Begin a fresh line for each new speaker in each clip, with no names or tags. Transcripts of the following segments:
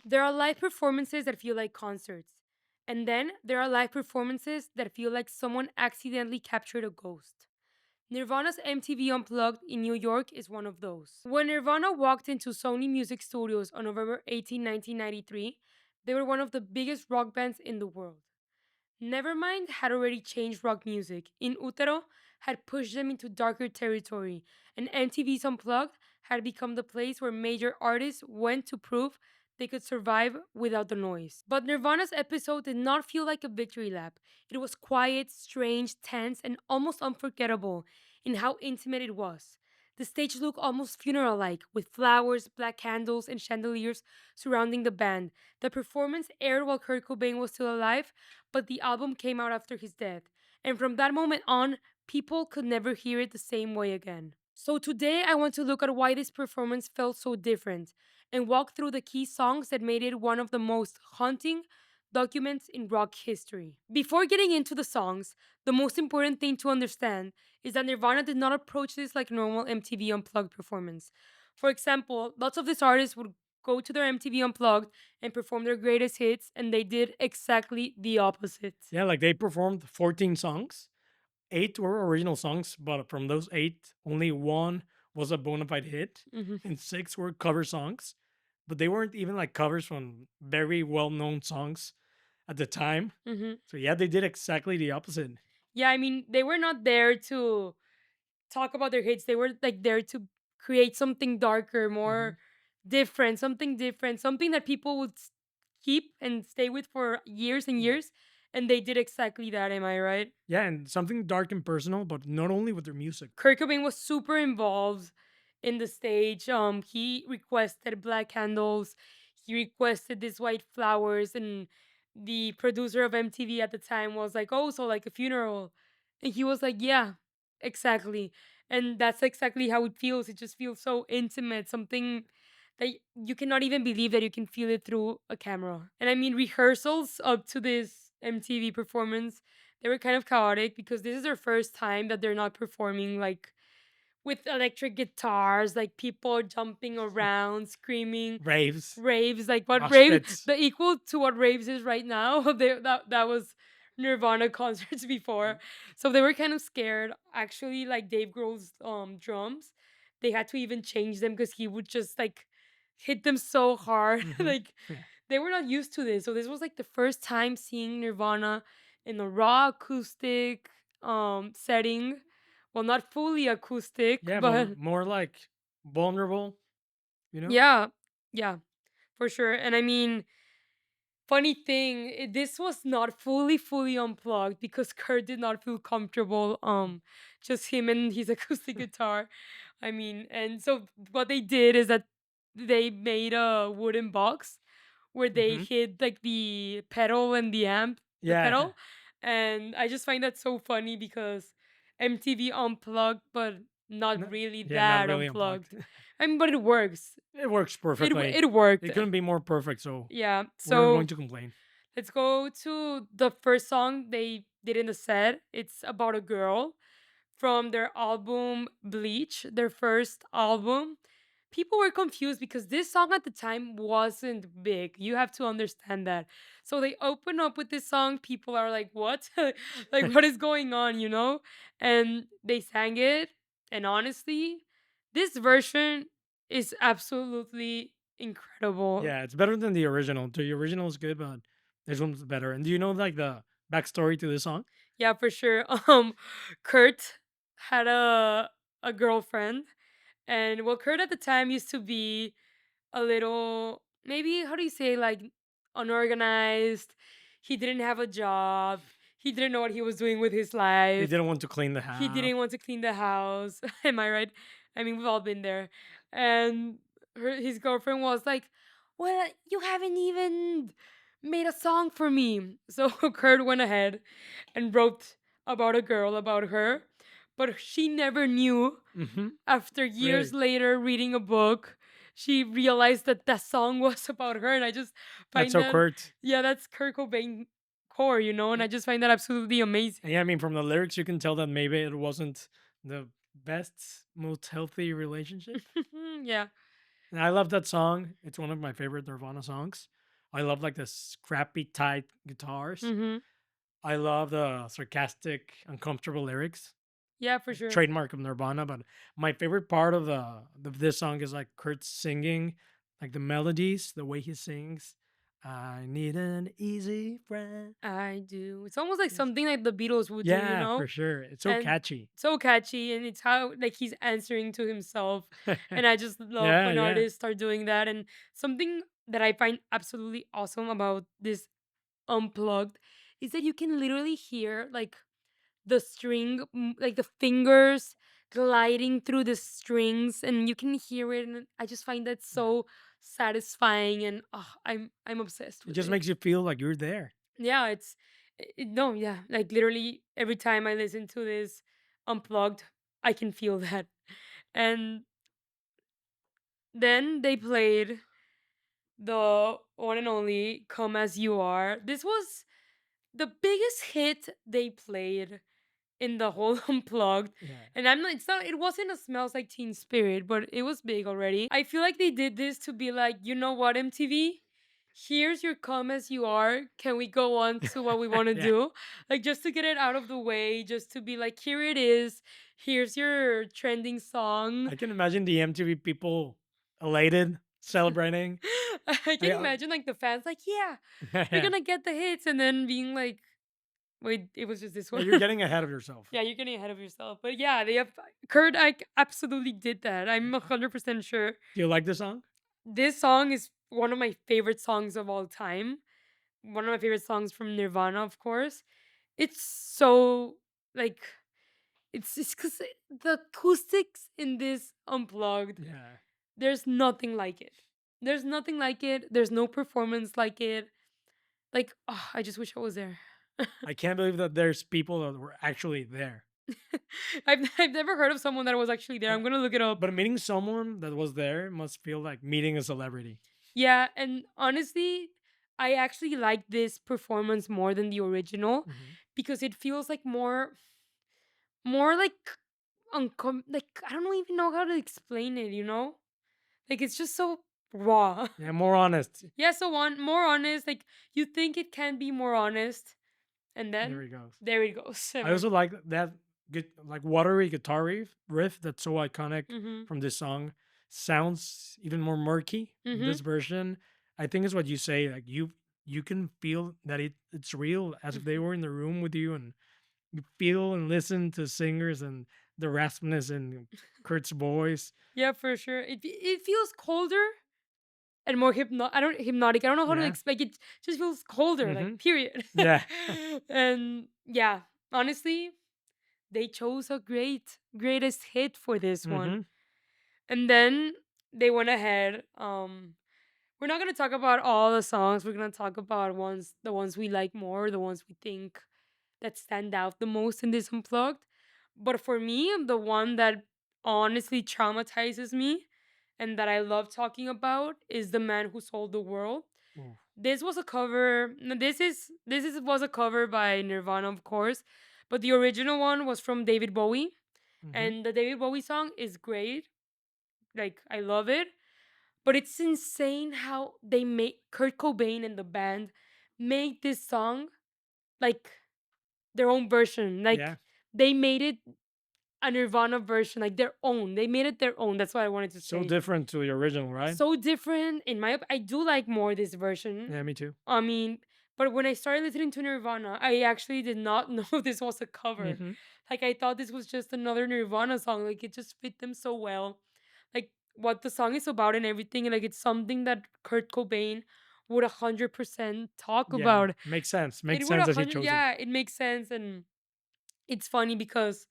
There are live performances that feel like concerts. And then there are live performances that feel like someone accidentally captured a ghost. Nirvana's MTV Unplugged in New York is one of those. When Nirvana walked into Sony Music Studios on November 18, 1993, they were one of the biggest rock bands in the world. Nevermind had already changed rock music. In Utero had pushed them into darker territory, and MTV's Unplugged had become the place where major artists went to prove they could survive without the noise. But Nirvana's episode did not feel like a victory lap. It was quiet, strange, tense, and almost unforgettable in how intimate it was. The stage looked almost funeral like, with flowers, black candles, and chandeliers surrounding the band. The performance aired while Kurt Cobain was still alive, but the album came out after his death. And from that moment on, people could never hear it the same way again. So today I want to look at why this performance felt so different and walk through the key songs that made it one of the most haunting documents in rock history. Before getting into the songs, the most important thing to understand is that Nirvana did not approach this like normal MTV Unplugged performance. For example, lots of these artists would go to their MTV Unplugged and perform their greatest hits, and they did exactly the opposite.
Yeah, like they performed 14 songs. Eight were original songs, but from those eight, only one was a bona fide hit,
Mhm.
and six were cover songs. But they weren't even like covers from very well known songs at the time.
Mhm.
So yeah, they did exactly the opposite.
Yeah, I mean, they were not there to talk about their hits. They were like there to create something darker,
Hmm.
more different, something that people would keep and stay with for years and
Yeah.
years. And they did exactly that. Am I right?
Yeah, and something dark and personal, but not only with their music.
Kurt Cobain was super involved in the stage. He requested black candles. He requested these white flowers, and the producer of MTV at the time was like, "Oh, so like a funeral," and he was like, "Yeah, exactly." And that's exactly how it feels. It just feels so intimate, something that you cannot even believe that you can feel it through a camera. And I mean, rehearsals up to this MTV performance, they were kind of chaotic because this is their first time that they're not performing like with electric guitars, like people jumping around, screaming,
Raves,
raves, like what
mosh
rave
pits.
the equal to what raves is right now. That was Nirvana concerts before. So they were kind of scared. Actually, like Dave Grohl's drums, they had to even change them because he would just like hit them so hard.
Hmm.
Like
Yeah.
they were not used to this. So this was like the first time seeing Nirvana in a raw acoustic setting. Well, not fully acoustic,
Yeah,
but
more like vulnerable, you know?
yeah, yeah, for sure. And I mean, funny thing, this was not fully unplugged because Kurt did not feel comfortable. Just him and his acoustic guitar. I mean, and so what they did is that they made a wooden box where they
Hmm.
hid like the pedal and the amp, the
Yeah.
pedal, and I just find that so funny because MTV unplugged, but not
No,
really
yeah, not
that
really unplugged.
unplugged. I mean, but it works.
It works perfectly.
It worked.
It couldn't be more perfect, so
Yeah.
we're not going
So
to complain.
let's go to the first song they did in the set. It's about a girl from their album Bleach, their first album. People were confused because this song at the time wasn't big. You have to understand that. So they open up with this song. People are like, what? Like, what is going on, you know? And they sang it. And honestly, this version is absolutely incredible.
Yeah, it's better than the original. The original is good, but this one's better. And do you know like the backstory to this song?
Yeah, for sure. Kurt had a girlfriend, and well, Kurt at the time used to be a little, maybe how do you say, like unorganized. He didn't have a job. He didn't know what he was doing with his
They
life.
didn't want to clean the
He
house.
didn't want to clean the house. Am I right? I mean, we've all been there. And his girlfriend was like, "Well, you haven't even made a song for me." So Kurt went ahead and wrote about a girl, about her. But she never knew.
Hmm.
After years
Really?
later, reading a book, she realized that that song was about her. And I just
That's
find
so
that,
Kurt.
yeah, that's Kurt Cobain core, you know? And I
And
just find that absolutely amazing.
yeah, I mean, from the lyrics, you can tell that maybe it wasn't the best, most healthy relationship.
Yeah.
And I love that song. It's one of my favorite Nirvana songs. I love like the scrappy tight guitars.
Mm-hmm.
I love the sarcastic, uncomfortable lyrics,
Yeah, for
like
sure.
trademark of Nirvana. But my favorite part of the of this song is like Kurt singing, like the melodies, the way he sings. I need an easy friend.
I do. It's almost like
Yes.
something like the Beatles would do, you
Yeah,
know?
for sure. It's so
And
catchy.
so catchy, and it's how like he's answering to himself. And I just love
Yeah,
when
yeah.
artists start doing that. And something that I find absolutely awesome about this unplugged is that you can literally hear like the string, like the fingers gliding through the strings, and you can hear it. And I just find that
Yeah.
so satisfying, and I'm obsessed
It
with
just
it.
makes you feel like you're there.
Yeah, no, yeah, like literally every time I listen to this unplugged, I can feel that. And then they played the one and only Come As You Are. This was the biggest hit they played in the whole unplugged.
Yeah.
And I'm not, it's not, it wasn't a Smells Like Teen Spirit, but it was big already. I feel like they did this to be like, you know what, MTV? Here's your Come As You Are. Can we go on to what we want to
Yeah.
do? Like, just to get it out of the way, just to be like, here it is. Here's your trending song.
I can imagine the MTV people elated, celebrating.
I can
I,
imagine like the fans, like, yeah, we're
yeah,
gonna get the hits, and then being like, wait, it was just this one.
you're getting ahead of yourself.
Yeah, you're getting ahead of yourself. But yeah, they have Kurt Ike absolutely did that. I'm 100% sure.
Do you like the song?
This song is one of my favorite songs of all time. One of my favorite songs from Nirvana, of course. It's so like it's because the acoustics in this unplugged,
Yeah.
there's nothing like it. There's nothing like it. There's no performance like it. Like, oh, I just wish I was there.
I can't believe that there's people that were actually there.
I've never heard of someone that was actually there.
Uh,
I'm gonna look it up.
But meeting someone that was there must feel like meeting a celebrity.
Yeah, and honestly, I actually like this performance more than the original
Hmm.
because it feels like more like like I don't even know how to explain it, you know? Like it's just so raw.
Yeah, more honest.
Yeah, so on more honest, like you think it can be more honest, and
There
then
he goes.
there it goes.
I also like that good, like watery guitar riff that's so iconic
Mhm.
from this song. Sounds even more murky in
Mhm.
this version. I think is what you say. Like you can feel that it's real as if they
Mhm.
were in the room with you, and you feel and listen to singers and the raspiness in Kurt's voice.
Yeah, for sure. It feels colder and more hypnotic. I don't know how to
Yeah.
explain it. Just feels colder,
Hmm.
like period.
Yeah.
And yeah, honestly, they chose a greatest hit for this one.
Hmm.
And then they went ahead. We're not gonna talk about all the songs. We're gonna talk about the ones we like more, the ones we think that stand out the most in this unplugged. But for me, the one that honestly traumatizes me and that I love talking about is The Man Who Sold the World. This was a cover. No, this is was a cover by Nirvana, of course, but the original one was from David Bowie,
Hmm.
and the David Bowie song is great. Like I love it, but it's insane how they made Kurt Cobain and the band made this song like their own version.
Yeah.
Like they made it a Nirvana version, like their own. They made it their own. That's what I wanted to
So
say.
different to the original, right?
So different. I do like more this version.
Yeah, me too.
I mean, but when I started listening to Nirvana, I actually did not know this was a cover.
Hmm.
Like I thought this was just another Nirvana song. Like it just fit them so well. Like what the song is about and everything. And like it's something that Kurt Cobain would 100% talk
Yeah,
about.
makes sense.
It
Makes
would
sense
a
that he
hundred,
chose it.
yeah, it makes sense. And it's funny because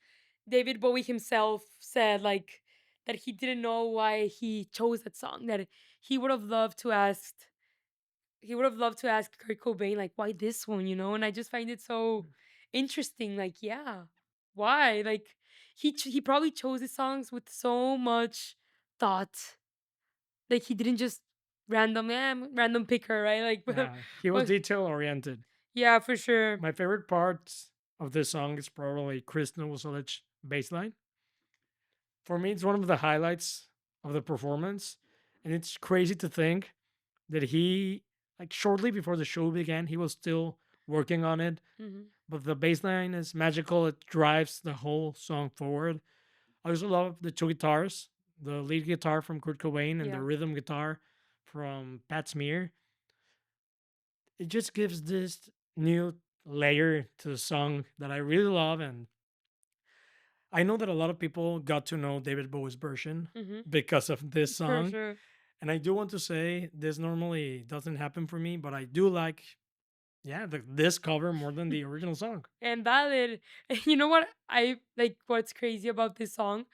David Bowie himself said like that he didn't know why he chose that song. That he would have loved to ask Kurt Cobain like why this one, you know? And I just find it so interesting. Like, yeah, why? Like he probably chose his songs with so much thought. Like he didn't just random picker, right? Like,
Yeah, he was
but
detail oriented.
yeah, for sure.
My favorite part of this song is probably Chris Novoselic bass line. For me, it's one of the highlights of the performance, and it's crazy to think that he like shortly before the show began, he was still working on it.
Hmm.
But the bass line is magical. It drives the whole song forward. I also love the two guitars, the lead guitar from Kurt Cobain and the
Yeah.
rhythm guitar from Pat Smear. It just gives this new layer to the song that I really love. And I know that a lot of people got to know David Bowie's version
Hmm.
because of this
For
song.
sure.
And I do want to say this normally doesn't happen for me, but I do like, yeah, this cover more than the original song.
And valid. You know what I like? What's crazy about this song?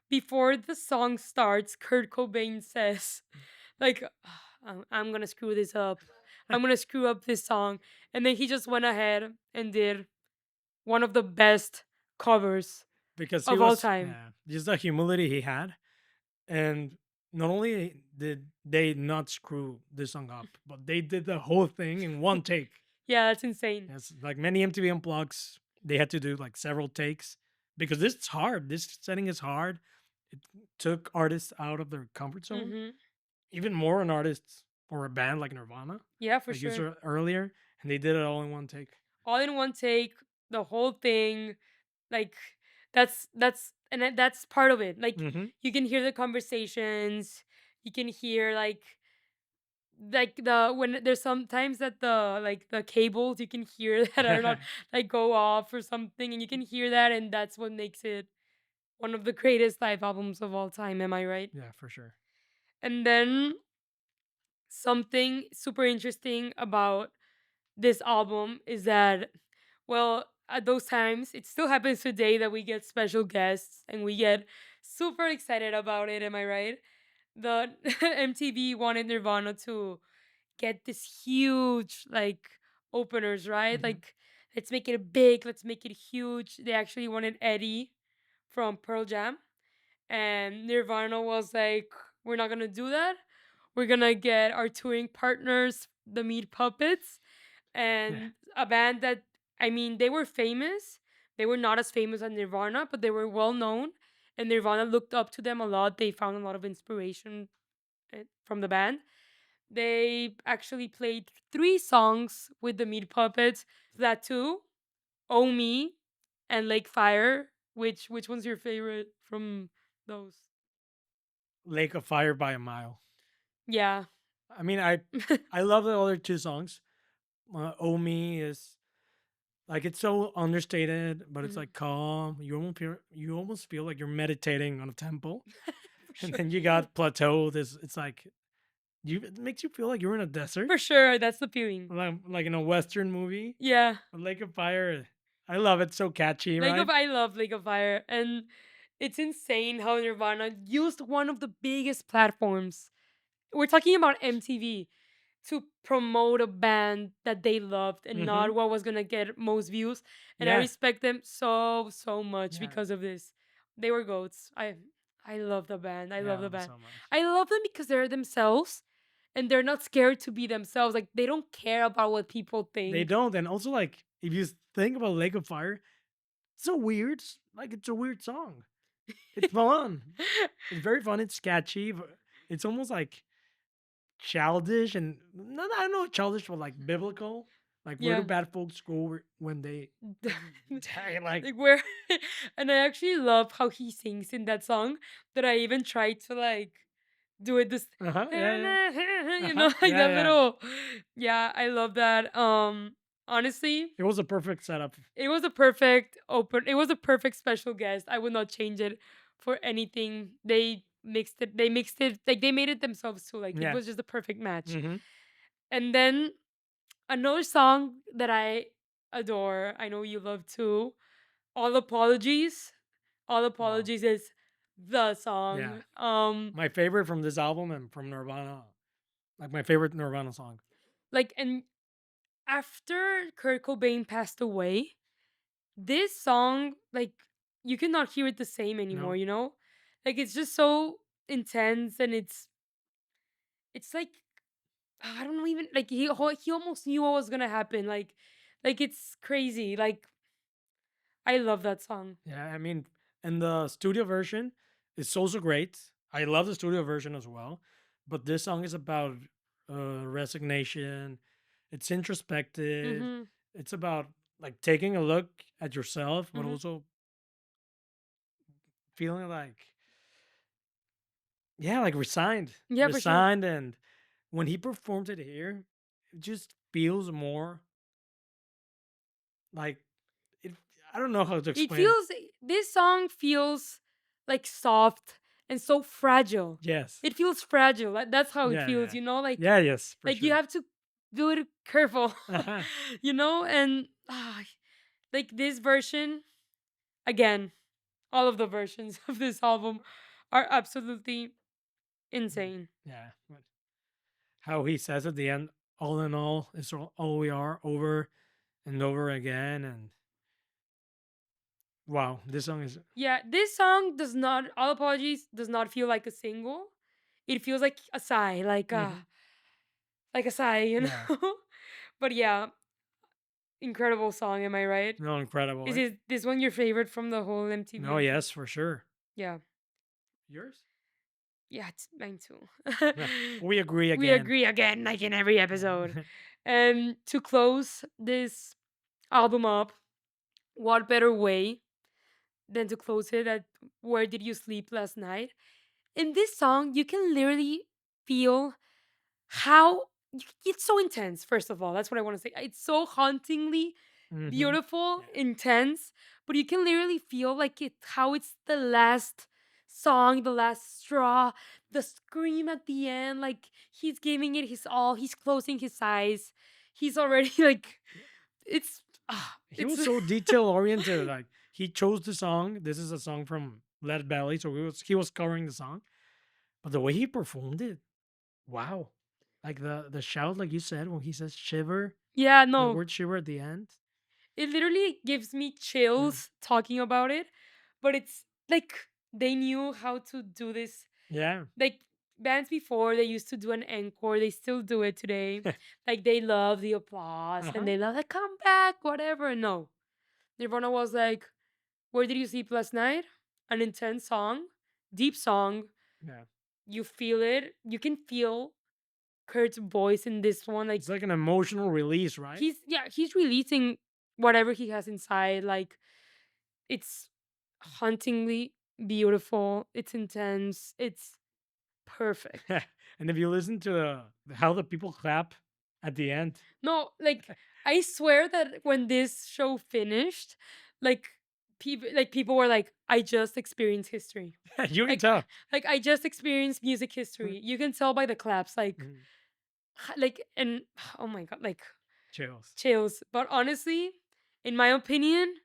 Before the song starts, Kurt Cobain says, like, I'm gonna screw this up. I'm gonna screw up this song. And then he just went ahead and did one of the best covers
Because he
of all
was,
time.
yeah, just the humility he had. And not only did they not screw this song up, but they did the whole thing in one take.
Yeah, that's insane.
Yes, like many MTV Unplugs, they had to do like several takes because this is hard. This setting is hard. It took artists out of their comfort zone,
Hmm.
even more an artist or a band like Nirvana,
Yeah, for
like you
sure.
said earlier, and they did it all in one take.
All in one take, the whole thing. Like that's part of it. Like
Hmm.
you can hear the conversations. You can hear like the when there's sometimes that the like the cables you can hear that are not like go off or something, and you can hear that, and that's what makes it one of the greatest live albums of all time. Am I right?
Yeah, for sure.
And then something super interesting about this album is that, well, at those times, it still happens today that we get special guests and we get super excited about it. Am I right? The MTV wanted Nirvana to get this huge, like, openers, right?
Hmm.
Like, let's make it big, let's make it huge. They actually wanted Eddie from Pearl Jam, and Nirvana was like, we're not gonna do that. We're gonna get our touring partners, the Meat Puppets,
Yeah,
and a band that, I mean, they were famous. They were not as famous as Nirvana, but they were well known, and Nirvana looked up to them a lot. They found a lot of inspiration from the band. They actually played three songs with the Meat Puppets. That too, "Oh Me" and "Lake Fire." Which one's your favorite from those?
Lake of Fire by a mile.
Yeah.
I mean, I love the other two songs. Oh Me is like it's so understated, but it's
Mhm.
like calm. You almost feel like you're meditating on a temple.
For
And
sure.
then you got Plateau. This it's like you it makes you feel like you're in a desert,
For sure, that's the feeling.
like in a Western movie.
Yeah.
But Lake of Fire, I love it. So catchy, right?
I love Lake of Fire, and it's insane how Nirvana used one of the biggest platforms. We're talking about MTV to promote a band that they loved and
Mm-hmm.
not what was gonna get most views. And I
Yeah,
respect them so much
yeah.
because of this. They were goats. I love the band. I
Yeah, I
love the
love it
band.
so much.
I love them because they're themselves and they're not scared to be themselves. Like they don't care about what people
They
think.
don't, and also like if you think about Lake of Fire, it's a weird, like it's a weird song. It's fun. It's very fun. It's sketchy. It's almost like childish and not I don't know childish but like biblical. Like where do
Yeah.
bad folks go when they die? Like
Like where and I actually love how he sings in that song that I even tried to like do it this
yeah, yeah,
you
uh-huh,
know, like
yeah,
that
yeah.
little, yeah, I love that. Honestly,
It was a perfect setup.
it was a perfect open, it was a perfect special guest. I would not change it for anything. They mixed it, like they made it themselves too. Like it
Yeah.
was just a perfect match.
Mm-hmm.
And then another song that I adore, I know you love too, All Apologies. All
Wow.
Apologies is the
Yeah.
song.
My favorite from this album and from Nirvana. Like my favorite Nirvana song.
Like, and after Kurt Cobain passed away, this song, like, you cannot hear it the same anymore,
No.
you know? Like it's just so intense, and it's like, I don't know, even like he almost knew what was gonna happen. Like it's crazy. Like I love that song.
Yeah, I mean, and the studio version is also great. I love the studio version as well. But this song is about resignation. It's introspective.
Mhm.
It's about like taking a look at yourself, but
Mhm.
also feeling like, yeah, like
Yeah, for sure.
resigned. And when he performs it here, it just feels more like it. I don't know how to
It
explain it.
feels this song feels like soft and so fragile.
Yes.
It feels fragile. That's how it
Yeah,
feels,
yeah.
you know,
Yeah, yes, for
like you
sure.
have to do it careful.
Uh-huh.
You know, and like this version again, all of the versions of this album are absolutely insane.
Yeah. But how he says at the end, all in all, it's all we are over and over again. And wow, this song is.
Yeah, this song does not, all apologies, does not feel like a single. It feels like a sigh,
Mhm.
like a sigh, you
Yeah.
know. But yeah, incredible song, am I right?
No, incredible.
Is it this one your favorite from the whole MTV
No,
Unplugged?
yes, for sure.
Yeah.
Yours?
Yeah, it's mine too.
Yeah. We agree
We
again.
agree again, like in every episode.
Yeah.
And to close this album up, what better way than to close it at Where Did You Sleep Last Night? In this song, you can literally feel how it's so intense. First of all, that's what I want to say. It's so hauntingly
Hmm.
beautiful,
Yeah.
intense, but you can literally feel like it how it's the last song, the last straw, the scream at the end, like he's giving it his all, he's closing his eyes. He's already like it's
He
it's
was so detail oriented. Like he chose the song. This is a song from Lead Belly, so he was covering the song. But the way he performed it, wow! Like the shout, like you said, when he says shiver,
yeah,
the
no.
word shiver at the end.
It literally gives me
Mm.
chills talking about it, but it's like they knew how to do this.
Yeah.
Like bands before, they used to do an encore, they still do it today. Like they love the applause
Uh
and
huh.
they love like come back, whatever. No. Nirvana was like, Where Did You Sleep Last Night? An intense song, deep song.
Yeah.
You feel it. You can feel Kurt's voice in this one. Like
It's like an emotional release, right?
he's releasing whatever he has inside. Like it's hauntingly beautiful. It's intense. It's perfect.
And if you listen to how the people clap at the end,
No, like I swear that when this show finished, like people were like, I just experienced history.
you can
Like
tell.
like I just experienced music history. You can tell by the claps, like
Mhm.
like and oh my god, like
Chills.
chills. But honestly, in my opinion,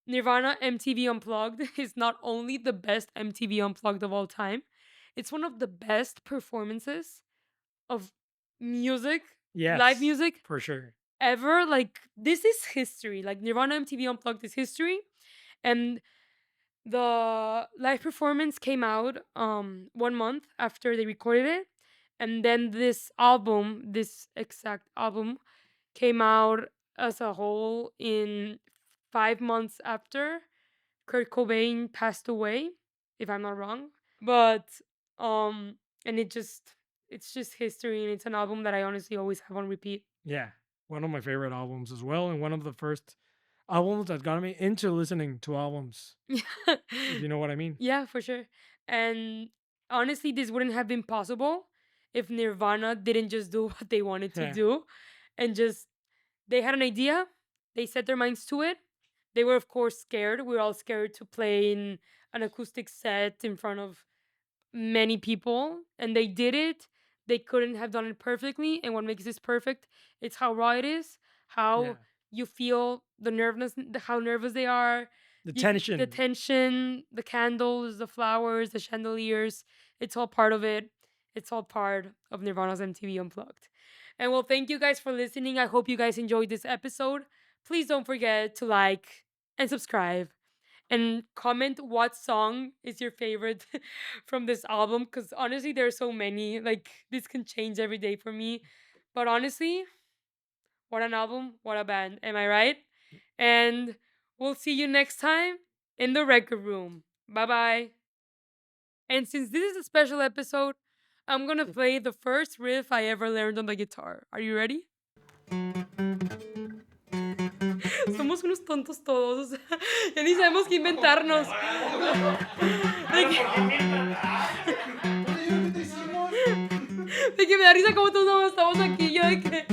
Nirvana MTV Unplugged is not only the best MTV Unplugged of all time, it's one of the best performances of music, live
Yes,
music
for sure.
ever. Like this is history. Like Nirvana MTV Unplugged is history, and the live performance came out 1 month after they recorded it, and then this exact album came out as a whole in 5 months after Kurt Cobain passed away, if I'm not wrong. But and it's just history, and it's an album that I honestly always have on repeat.
Yeah, one of my favorite albums as well, and one of the first albums that got me into listening to albums, if you know what I mean.
Yeah, for sure. And honestly, this wouldn't have been possible if Nirvana didn't just do what they wanted to
Yeah,
do and just they had an idea, they set their minds to it. They were of course scared. We were all scared to play in an acoustic set in front of many people, and they did it. They couldn't have done it perfectly, and what makes this perfect, it's how raw it is,
yeah.
how you feel the nervousness, how nervous they are,
The
the
tension.
tension, the candles, the flowers, the chandeliers. It's all part of it. It's all part of Nirvana's MTV Unplugged. And well, thank you guys for listening. I hope you guys enjoyed this episode. Please don't forget to like and subscribe and comment what song is your favorite from this album, because honestly there's so many, like this can change every day for me, but honestly, what an album, what a band, am I right? And we'll see you next time in the record room. Bye bye. And since this is a special episode, I'm gonna play the first riff I ever learned on the guitar. Are you ready? Somos unos tontos todos, o sea, ya ni sabemos qué inventarnos. De que, de que me da risa como todos no estamos aquí, yo de que...